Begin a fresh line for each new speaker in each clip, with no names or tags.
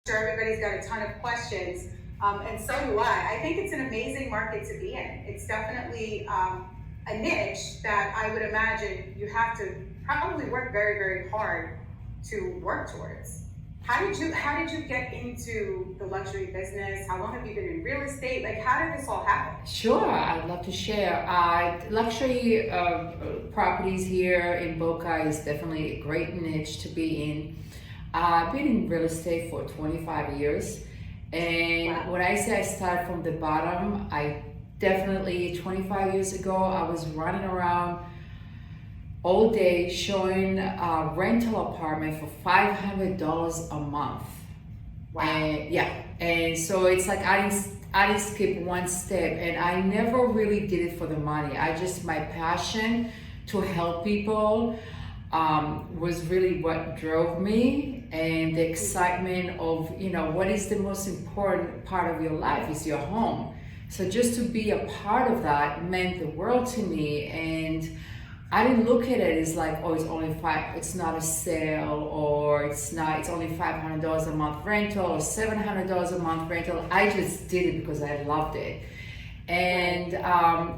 sure everybody's got a ton of questions, and so do I. I think it's an amazing market to be in. It's definitely a niche that I would imagine you have to probably work very, very hard to work towards. How did you get into the luxury business? How long have you been in real estate? Like, how did this all happen?
Sure, I'd love to share. Luxury properties here in Boca is definitely a great niche to be in. I've been in real estate for 25 years. And
Wow.
when I say I started from the bottom, I definitely, 25 years ago, I was running around all day showing a rental apartment for $500 a month.
Wow.
And yeah, and so it's like I didn't skip one step, and I never really did it for the money. My passion to help people was really what drove me, and the excitement of, what is the most important part of your life is your home. So just to be a part of that meant the world to me, and I didn't look at it as like, oh, it's not a sale, or it's only $500 a month rental or $700 a month rental. I just did it because I loved it. And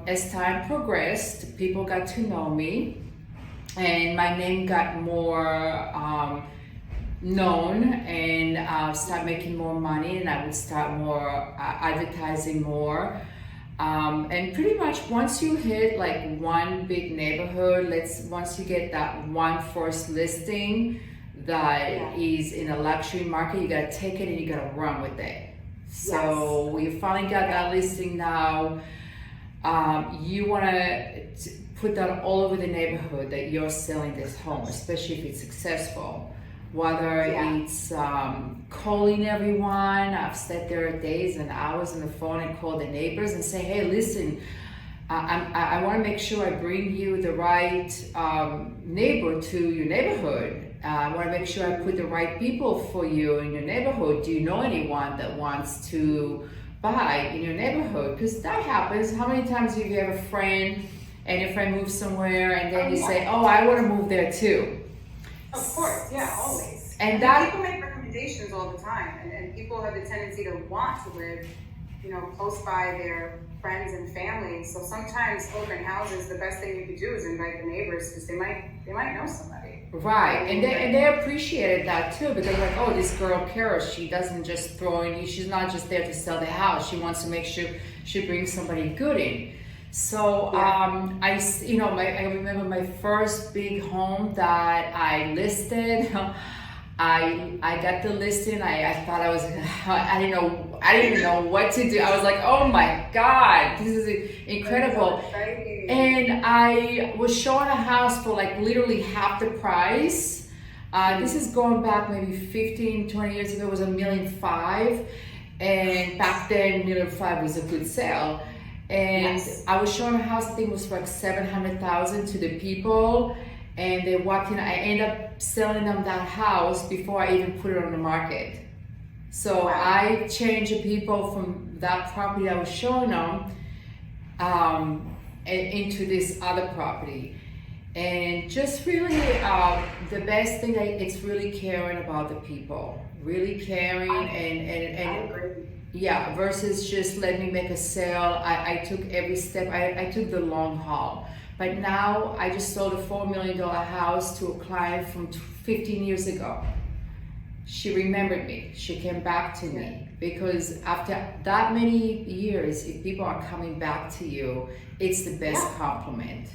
as time progressed, people got to know me, and my name got more known, and start making more money, and I would start more advertising more. And pretty much once you hit like one big neighborhood, once you get that one first listing that is in a luxury market, you gotta take it and you gotta run with it. So we finally got that listing now. You wanna put that all over the neighborhood that you're selling this home, especially if it's successful. Whether it's calling everyone. I've sat there days and hours on the phone and called the neighbors and say, hey, listen, I want to make sure I bring you the right neighbor to your neighborhood. I want to make sure I put the right people for you in your neighborhood. Do you know anyone that wants to buy in your neighborhood? Because that happens. How many times have you have a friend and your friend moves somewhere and then you say, oh, I want to move there too?
Of course, yeah, always.
And
people make recommendations all the time, and people have the tendency to want to live, close by their friends and family. So sometimes open houses, the best thing you could do is invite the neighbors, because they might know somebody.
Right, and they appreciated that too, because like, oh, this girl cares. She doesn't just throw in. She's not just there to sell the house. She wants to make sure she brings somebody good in. So I remember my first big home that I listed. I got the listing. I thought I didn't even know what to do. I was like, oh my God, this is incredible. And I was showing a house for like literally half the price. This is going back maybe 15, 20 years ago. It was $1.5 million. And back then, $1.5 million was a good sale. And I was showing a house, I think it was for like $700,000 to the people, and they walked in. I ended up selling them that house before I even put it on the market. So I changed the people from that property I was showing them into this other property. And just really, the best thing, it's really caring about the people, really caring and yeah, versus just let me make a sale. I took every step. I took the long haul. But now I just sold a $4 million house to a client from 15 years ago. She remembered me. She came back to me, because after that many years, if people are coming back to you, it's the best compliment.